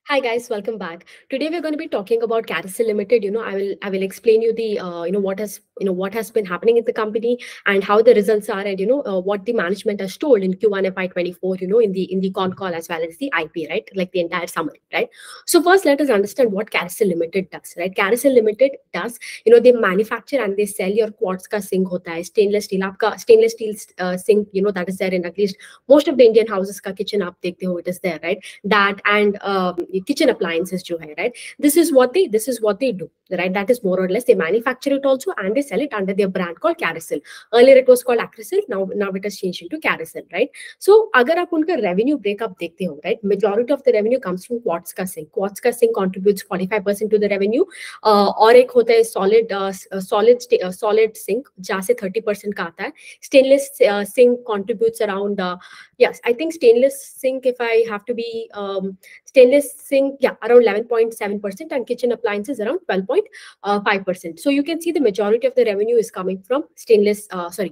Hi guys, welcome back. Today we're going to be talking about CARYSIL Limited. I will explain you the what has been happening in the company and how the results are, and what the management has told in Q1FY24. In the con call as well as the IP, right? Like the entire summary, right? So first, let us understand what CARYSIL Limited does, right? CARYSIL Limited does, they manufacture and they sell your quartz ka sink hota hai, stainless steel. आपका stainless steel sink, that is there in at least most of the Indian houses ka kitchen. आप देखते हो, it is there, right? That and kitchen appliances jo hai, right? This is what they do, right? That is more or less they manufacture it also and they sell it under their brand called CARYSIL. Earlier it was called ACRYSIL, now it has changed into CARYSIL, right? So agar aap unka revenue breakup dekhte ho, right, majority of the revenue comes from quartz ka sink. Quartz ka sink contributes 45% to the revenue. और एक होता है solid sink जहाँ से 30% का आता है. Stainless sink contributes around yes, I think stainless sink, if I have to be stainless sink, yeah, around 11.7%, and kitchen appliances around 12.5%. So you can see the majority of the revenue is coming from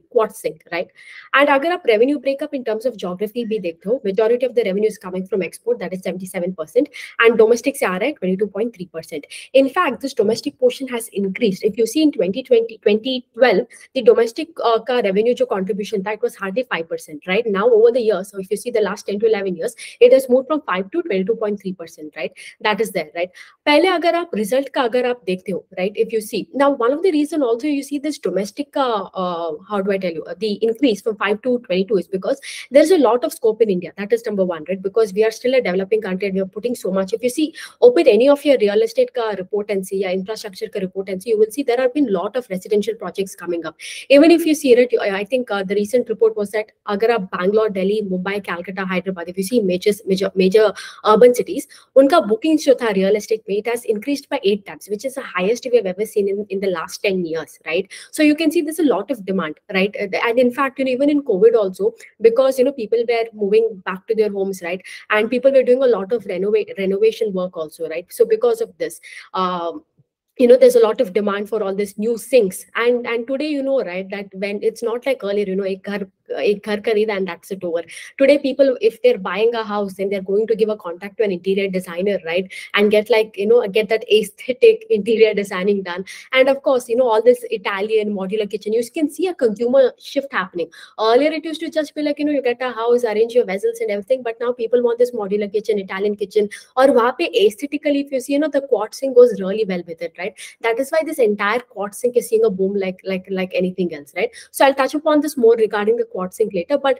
quartz sink, right? And agar aap revenue breakup in terms of geography bhi dekhte ho, majority of the revenue is coming from export, that is 77%, and domestic se aa raha hai 22.3%. In fact, this domestic portion has increased. If you see in 2012, the domestic revenue contribution, that was hardly 5%, right? Now over the years, so if you see the last 10 to 11 years, it has moved from 5 to 22.3%, right? That is there, right? पहले अगर आप result का अगर आप देखते हो, right? If you see now, one of the reason also you see this domestic how do I tell you, the increase from 5 to 22 is because there's a lot of scope in India. That is number one, right? Because we are still a developing country and we are putting so much. If you see, open any of your real estate ka report and see, या infrastructure ka report and see, you will see there have been a lot of residential projects coming up. Even if you see it, I think the recent report was that agar aap Bangalore, Delhi, Mumbai, Calcutta, Hyderabad, if you see major urban cities, unka bookings jo tha real estate mein, it has increased by 8 times, which is the highest we have ever seen in the last 10 years, right? So you can see there's a lot of demand, right? And in fact, even in COVID also, because people were moving back to their homes, right? And people were doing a lot of renovation work also, right? So because of this, there's a lot of demand for all these new sinks, and today, right, that when it's not like earlier, ek ghar kharida and that's it over. Today people, if they're buying a house, then they're going to give a contact to an interior designer, right, and get get that aesthetic interior designing done. And of course, all this Italian modular kitchen, you can see a consumer shift happening. Earlier it used to just be like, you get a house, arrange your vessels and everything, but now people want this modular kitchen, Italian kitchen, or wahan pe aesthetically, if you see, the quartz sink goes really well with it, right? That is why this entire quartz sink is seeing a boom like anything else, right? So I'll touch upon this more regarding the quartz sink later, but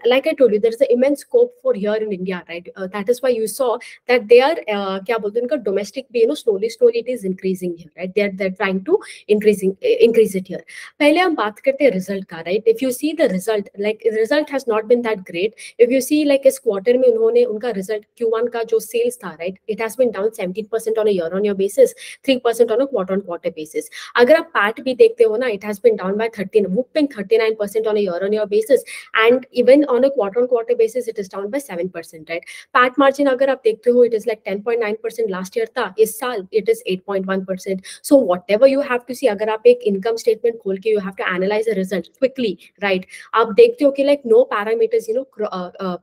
like I told you, there's an immense scope for here in India, right? That is why you saw that they are kya bolte hain, domestic bhi, slowly it is increasing here, right? They're trying to increase it here. Pehle hum baat karte hain result ka, right? If you see the result, like the result has not been that great. If you see, like इस quarter में उनका result Q1 का जो sales था, right, it has been down 17% on a year-on-year basis, 3% on a quarter-on-quarter basis. अगर आप PAT भी देखते हो ना, it has been down by 39% on a year-on-year basis, and even on a quarter-on-quarter basis, it is down by 7%, right? PAT margin अगर आप देखते हो, it is like 10.9% last year था, इस साल it is 8.1%. So whatever you have to see, अगर आप एक income statement खोल के, you have to analyze the result quickly, right? आप देखते हो कि like no parameters,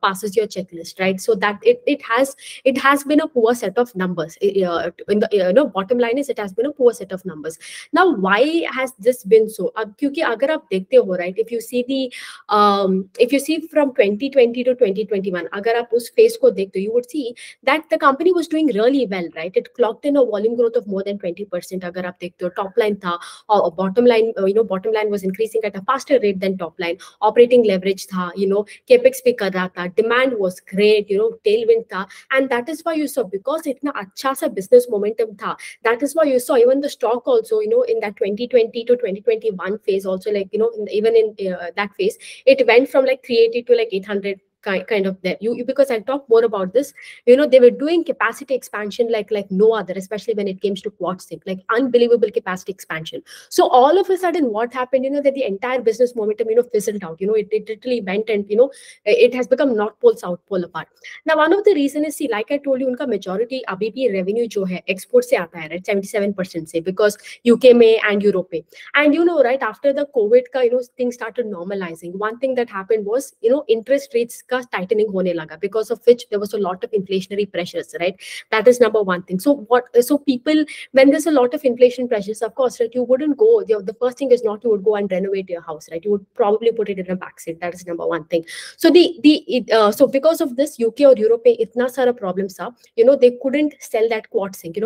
passes your checklist, right? So that it has been a poor set of numbers. In the bottom line is, it has been a poor set of numbers. Now, why has this been so? क्योंकि अगर आप देखते हो, right, if you see from 2020 to 2021, अगर आप उस phase को देखते हो, you would see that the company was doing really well, right? It clocked in a volume growth of more than 20%. अगर आप देखते हो, top line था, or bottom line, bottom line was increasing at a faster rate than top line. Operating leverage था, capex भी कर रहा था, demand was great, tailwind था, and that is why you saw, because इतना अच्छा सा business momentum था, that is why you saw even the stock also, in that 2020 to 2021 phase also, like, even in that phase, it went from like 380 to like 800 kind of there. Because I'll talk more about this. They were doing capacity expansion like no other, especially when it came to quartz sink, like unbelievable capacity expansion. So all of a sudden, what happened, that the entire business momentum, fizzled out. It literally went, and it has become North Pole, South Pole apart. Now, one of the reasons is, see, like I told you, unka majority abhi bhi revenue jo hai export se aata hai, right? 77% se, because UK mein and Europe mein. And right after the COVID ka, things started normalizing. One thing that happened was, interest rates का tightening होने लगा, because of which there was a lot of inflationary pressures, right? That is number one thing. So people, when there's a lot of inflation pressures, of course, right, you wouldn't go, the first thing is not you would go and renovate your house, right? You would probably put it in a backseat. That is number one thing. So so because of this, UK or Europe में इतना सारा problems था, they couldn't sell that quad sink.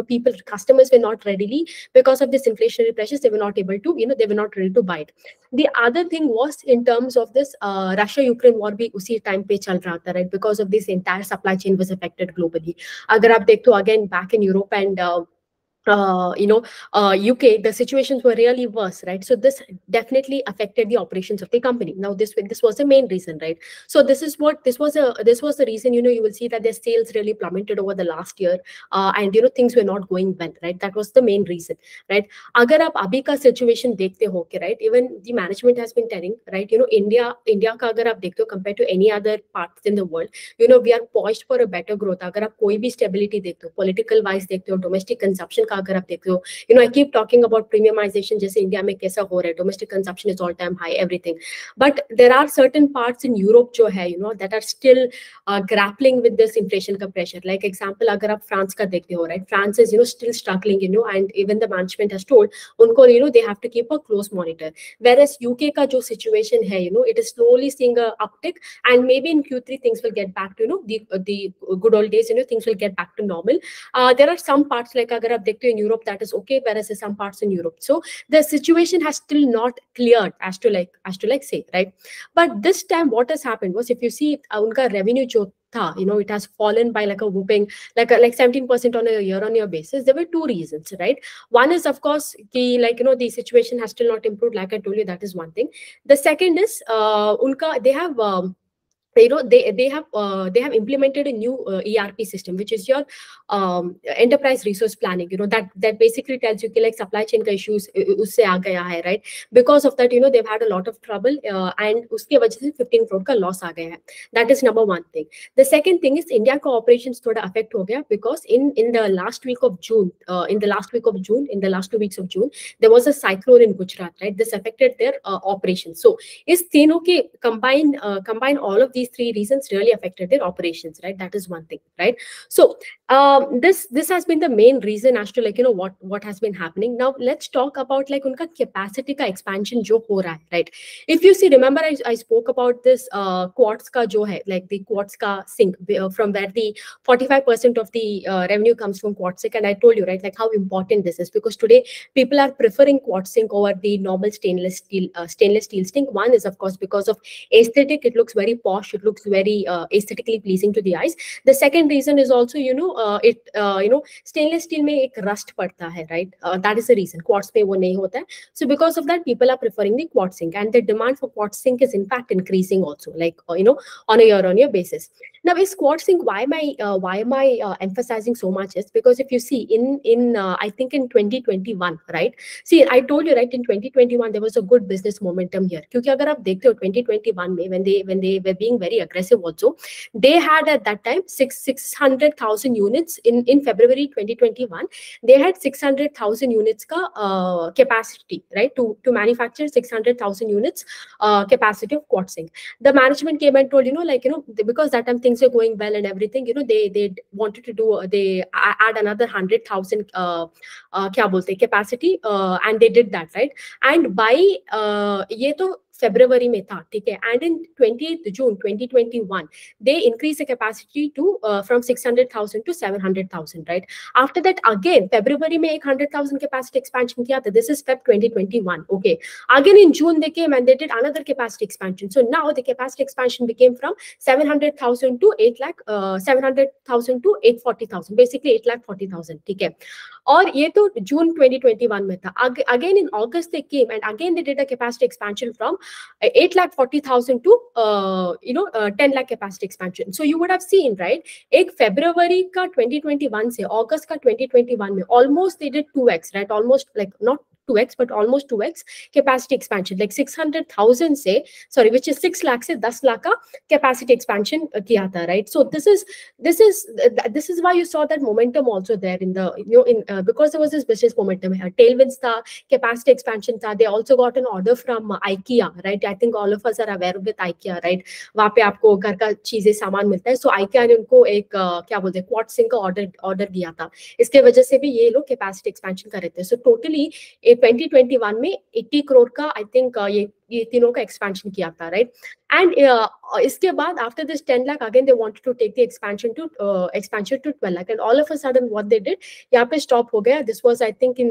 Customers were not readily, because of this inflationary pressures, they were not able to, they were not ready to buy it. The other thing was in terms of this Russia-Ukraine war भी उसी time पे चल रहा था, right? Because of this, entire supply chain was affected globally. अगर आप देखो again back in Europe and UK, the situations were really worse, right? So this definitely affected the operations of the company. Now this was the main reason, right? So this was the reason, you will see that their sales really plummeted over the last year, and things were not going well, right? That was the main reason, right? अगर आप अभी का situation देखते हो कि, right, even the management has been telling, right, India का अगर आप देखते हो compared to any other parts in the world, we are poised for a better growth. अगर आप कोई भी stability देखते हो, political wise देखते हो, domestic consumption का अगर आप देखते हो, I keep talking about premiumization, जैसे इंडिया में कैसा हो रहा है, domestic consumption is all time high, everything. But there are certain parts in Europe जो है, that are still grappling with this inflation का pressure. Like example, अगर आप France का देखते हो, right, France is still struggling, and even the management has told उनको, they have to keep a close monitor. Whereas UK का जो situation है, it is slowly seeing a uptick, and maybe in Q3 things will get back to the good old days. Things will get back to normal. There are some parts like अगर आप देखते हो in Europe that is okay, whereas there's some parts in Europe. So the situation has still not cleared as to like say, right? But this time what has happened was, if you see उनका revenue जो था, it has fallen by like a whooping like 17% on a year-on-year basis. There were two reasons, right? One is of course the situation has still not improved, like I told you. That is one thing. The second is they have they have implemented a new ERP system, which is your enterprise resource planning. That basically tells you like supply chain ka issues usse aa gaya hai, right? Because of that, they've had a lot of trouble, and uske wajah se 15 crore ka loss aa gaya hai. That is number one thing. The second thing is India ka operations thoda affect ho gaya, because in the last week of June, in the last 2 weeks of June, there was a cyclone in Gujarat, right? This affected their operations. So is तीनों के combine all of these three reasons really affected their operations, right? That is one thing, right? So this has been the main reason as to like what has been happening. Now let's talk about like उनका capacity का expansion जो हो रहा है, right? If you see, remember I spoke about this quartz का जो है, like the quartz का sink, from where the 45% of the revenue comes from quartz sink, and I told you, right, like how important this is, because today people are preferring quartz sink over the normal stainless steel sink. One is of course because of aesthetic. It looks very posh, it looks very aesthetically pleasing to the eyes. The second reason is also stainless steel में एक rust पड़ता है, right? That is the reason. Quartz पे वो नहीं होता है. So because of that, people are preferring the quartz sink, and the demand for quartz sink is in fact increasing also, like on a year-on-year basis. Now is quartz sink, why am I emphasizing so much, is because if you see in I think in 2021, right? See, I told you, right, in 2021 there was a good business momentum here. क्योंकि अगर आप देखते हो 2021 में when they were being very aggressive also, they had at that time 600,000 units in February 2021. They had 600,000 units ka capacity, right, to manufacture 600,000 units capacity of quartz sink. The management came and told, because that time things are going well and everything, they wanted to do, they add another 100,000 क्या बोलते capacity, and they did that, right? And by ये तो February में था, ठीक है, and in 20th June 2021 they increased the capacity to from 600,000 to 700,000, right? After that again February में 100,000 capacity expansion किया था. This is Feb 2021. Okay, again in June they came and they did another capacity expansion. So now the capacity expansion became from 700,000 to 700,000 to 840,000, basically 840,000, ठीक है. और ये तो June 2021 में था. Again in August they came and again they did a capacity expansion from 840,000 to 10 lakh capacity expansion. So you would have seen, right, एक February का 2021 से August का 2021 में almost they did 2x, right? Almost like not 2x, but almost 2x capacity expansion, like 600,000 से, sorry, which is 6 lakh से 10 lakh का capacity expansion किया था, right? So this is why you saw that momentum also there in the, because there was this business momentum here, tailwinds tha, capacity expansion tha. They also got an order from IKEA, right? I think all of us are aware with IKEA, right? वहाँ पे आपको घर का चीजें सामान मिलता है. So IKEA ने उनको एक क्या बोलते हैं क्वाड सिंक का ऑर्डर दिया था. इसके वजह से भी ये लोग कैपेसिटी एक्सपेंशन कर रहे थे. So totally 2021 में 80 करोड़ का आई थिंक ये तीनों का एक्सपेंशन किया था, राइट? एंड इसके बाद after this 10 lakh again they wanted to take the expansion to 12 lakh, and all of a sudden what they did, यहाँ पे स्टॉप हो गया. This was I think in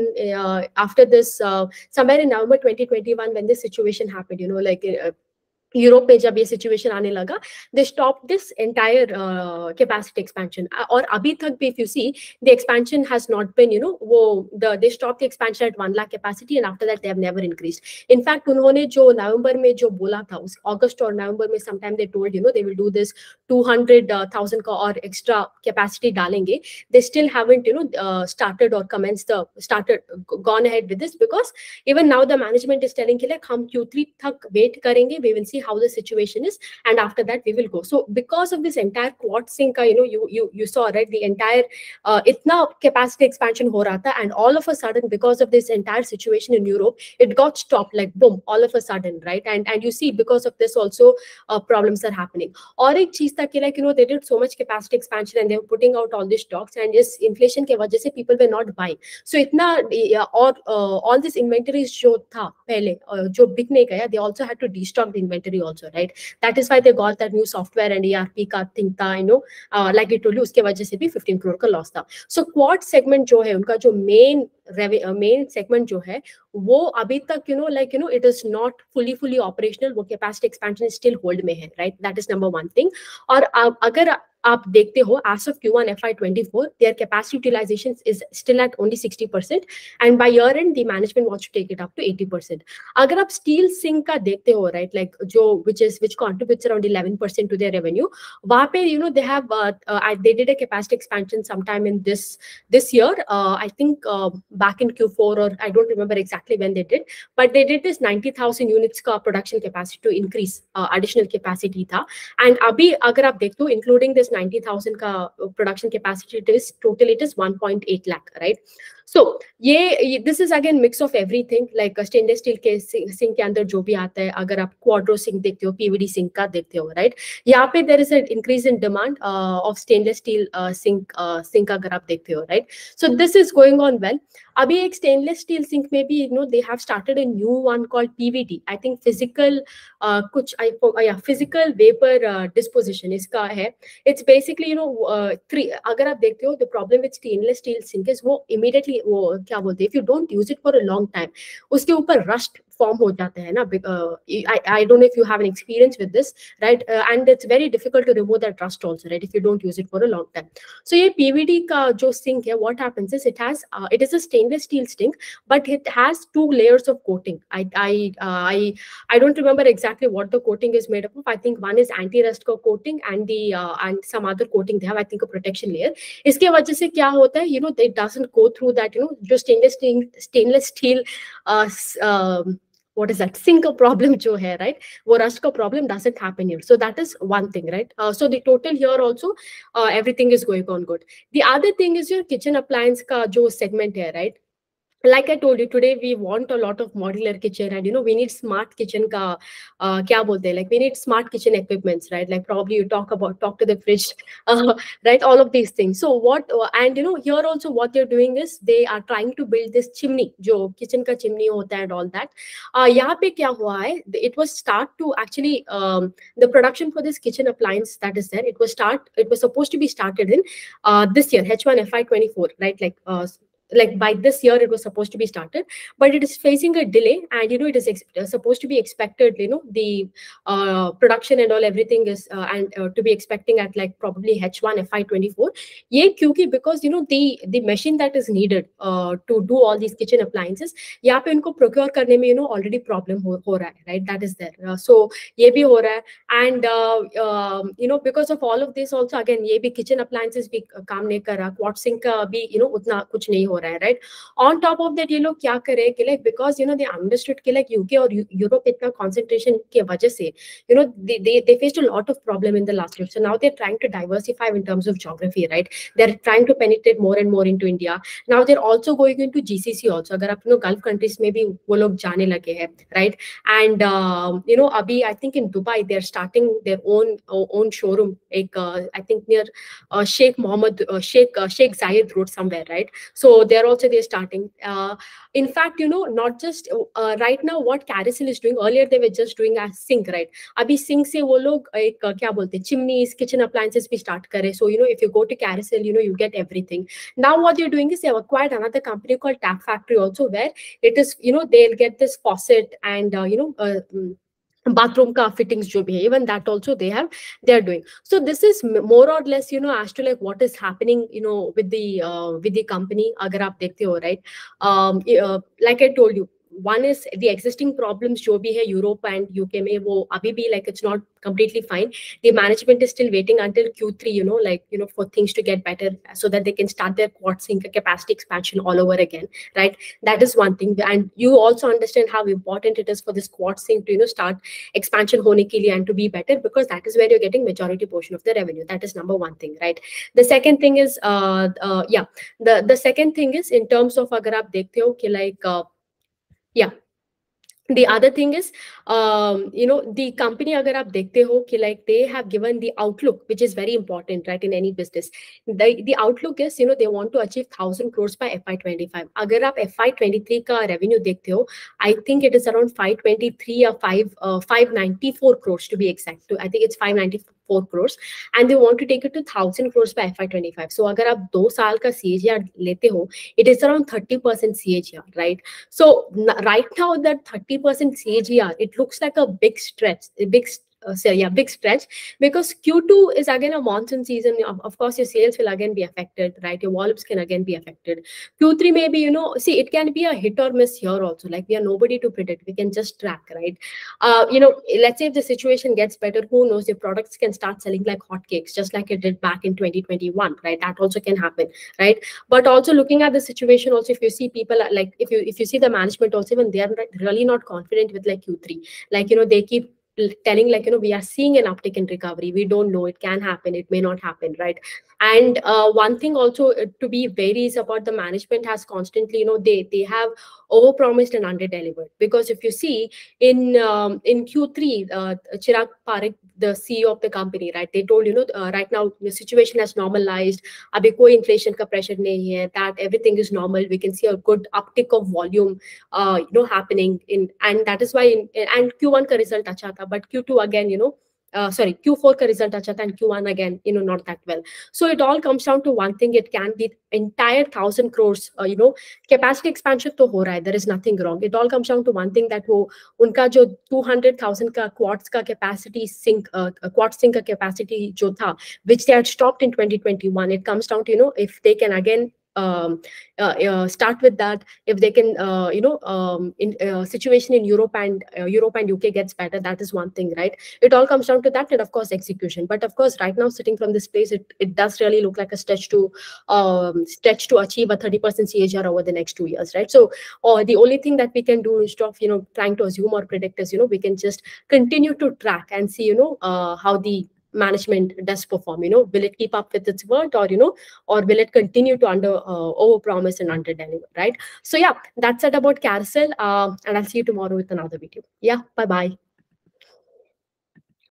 after this somewhere in November 2021 when this situation happened, like Europe में जब ये situation आने लगा, they stop this entire capacity expansion. और अभी तक भी if you see the expansion has not been, they stop the expansion at 1 lakh capacity and after that they have never increased. In fact उन्होंने जो नवंबर में जो बोला था, उस अगस्त और नवंबर में sometime they told they will do this 200,000 का और एक्स्ट्रा कैपेसिटी डालेंगे. They still haven't started or gone ahead with this, because even now the management is telling कि like हम Q3 तक wait करेंगे, we will see how the situation is, and after that we will go. So because of this entire quad sync, you saw, right, the entire itna capacity expansion ho raha tha, and all of a sudden because of this entire situation in Europe, it got stopped, like boom, all of a sudden, right? And you see because of this also problems are happening. Aur ek cheez tha ki like they did so much capacity expansion and they were putting out all these stocks, and yes, inflation ke wajah se people were not buying. So itna और all this inventories जो था पहले जो बिक नहीं गया, they also had to destock the inventory also, right? That is why they got that new software and ERP का thing था, like I told you, उसके वजह से भी 15 करोड़ का लॉस था. So quad segment जो है उनका जो main segment जो है वो अभी तक it is not fully operational. वो capacity expansion still hold में है, right? That is number one thing. और अगर आप देखते हो as of Q1 FY24 their capacity utilization is still at only 60%, and by year end the management wants to take it up to 80%. अगर आप steel sink का देखते हो, right, like which contributes around 11% to their revenue, वहाँ पे they have they did a capacity expansion sometime in this year, I think back in Q4, or I don't remember exactly when they did, but they did this 90,000 units का production capacity to increase additional capacity था. And अभी अगर आप देखते हो including this 90,000 का production capacity, it is 1.8 lakh, right? So this is again mix of everything, like stainless steel के sink के अंदर जो भी आता है, अगर आप क्वाड्रो सिंक देखते हो, PVD सिंक का देखते हो, right? यहाँ पे there is an increase in demand of stainless steel sink अगर आप देखते हो, right? So this is going on well. अभी एक stainless steel सिंक में भी they have started a new one called PVD. I think physical physical vapor disposition इसका है. It's basically three. अगर आप देखते हो, the problem with stainless steel sink is वो immediately वो क्या बोलते हैं, if you don't use it for a long time, उसके ऊपर rust form हो जाते हैं ना. I don't know if you have an experience with this, right? And it's very difficult to remove that rust also, right, if you don't use it for a long time. So ये PVD का जो sink है, what happens is it is a stainless steel sink, but it has 2 layers of coating. I don't remember exactly what the coating is made up of. I think one is anti-rust coating and and some other coating they have, I think a protection layer. इसके वजह से क्या होता है, it doesn't go through that, जो stainless steel what is that sink problem जो है, right? वो rust का problem doesn't happen here. So that is one thing, right? So the total here also everything is going on good. The other thing is your kitchen appliance का जो segment है, right? Like I told you, today we want a lot of modular kitchen, and we need smart kitchen ka kya bolte hain, like we need smart kitchen equipments, right? Like probably you talk to the fridge, right? All of these things. So what and here also what they're doing is they are trying to build this chimney, jo kitchen ka chimney hota hai and all that. Yahan pe kya hua hai, it was start to actually the production for this kitchen appliance that is there, it was supposed to be started in this year, H1 FY24, right? Like by this year it was supposed to be started, but it is facing a delay, and it is supposed to be expected, the production and all everything is and to be expecting at like probably H1 FY24. Ye kyunki because the machine that is needed to do all these kitchen appliances, yahan pe unko procure karne mein already problem ho raha hai, right? That is there. So ye bhi ho raha hai, and because of all of this also, again ye bhi kitchen appliances bhi kaam nahi kar raha, quad sink ka bhi utna kuch nahi ho हो रहा है, right? On top of that, ये लोग क्या करे कि like because they understood कि like UK और Europe इतना concentration के वजह से they faced a lot of problem in the last year. So now they're trying to diversify in terms of geography, right? They're trying to penetrate more and more into India. Now they're also going into GCC also. अगर आप Gulf countries में भी वो लोग जाने लगे हैं, right? And अभी I think in Dubai they're starting their own showroom. I think near Sheikh Mohammed Sheikh Zayed Road somewhere, right? So they're starting. In fact, not just right now what CARYSIL is doing. Earlier they were just doing a sink, right? अभी sink से वो लोग एक क्या बोलते हैं chimneys, kitchen appliances भी start करे. So if you go to CARYSIL, you get everything. Now what they're doing is they have acquired another company called Tap Factory also, where it is they'll get this faucet and bathroom ka fittings jo bhi hai, even that also they're doing. So this is more or less as to like what is happening with the company agar aap dekhte ho, right? Like I told you, one is the existing problems jo bhi hai Europe and UK mein, wo abhi bhi like it's not completely fine. The management is still waiting until Q3 for things to get better so that they can start their quad sink capacity expansion all over again, right? That is one thing. And you also understand how important it is for this quad sink to start expansion hone ke liye and to be better, because that is where you're getting majority portion of the revenue. That is number one thing, right? The second thing is the second thing is in terms of agar aap dekhte ho ki like the other thing is the company agar aap dekhte ho ki like they have given the outlook, which is very important, right? In any business, the outlook is they want to achieve 1,000 crores by FY25. Agar aap FY23 ka revenue dekhte ho, I think it is around 523 or 594 crores to be exact. I think it's 594 crores, and they want to take it to 1,000 crores by FY25. So agar aap 2 saal ka CAGR lete ho, it is around 30% CAGR, right? So right now that 30% CAGR, it looks like a big stretch, big stretch, because Q2 is again a monsoon season. Of course, your sales will again be affected, right? Your volumes can again be affected. Q3 maybe, see, it can be a hit or miss here also. Like we are nobody to predict. We can just track, right? Let's say if the situation gets better, who knows? Your products can start selling like hotcakes, just like it did back in 2021, right? That also can happen, right? But also looking at the situation, also if you see people like if you see the management also, even they are really not confident with like Q3, like they keep telling like we are seeing an uptick in recovery. We don't know, it can happen, it may not happen, right? And one thing also to be very is about the management has constantly they have overpromised and underdelivered. Because if you see in Q3, Chirag Parekh, the CEO of the company, right, they told right now the situation has normalized, abhi koi inflation ka pressure nahi hai, that everything is normal. We can see a good uptick of volume happening in, and that is why and Q1 ka result acha tha, but Q2 again Q4 ka result acha tha, and Q1 again not that well. So it all comes down to one thing. It can be entire 1,000 crores capacity expansion to ho raha hai, there is nothing wrong. It all comes down to one thing, that wo unka jo 200,000 ka quads ka capacity sink quad sink ka capacity jo tha, which they had stopped in 2021, it comes down to if they can again start with that, if they can situation in Europe and UK gets better, that is one thing, right? It all comes down to that, and of course execution. But of course right now, sitting from this place, it does really look like a stretch to achieve a 30% CAGR over the next 2 years, right? So the only thing that we can do instead of trying to assume or predict is we can just continue to track and see how the management does perform. Will it keep up with its word, or will it continue to over promise and under deliver, right? So yeah, that's it about CARYSIL, and I'll see you tomorrow with another video. Yeah, bye bye.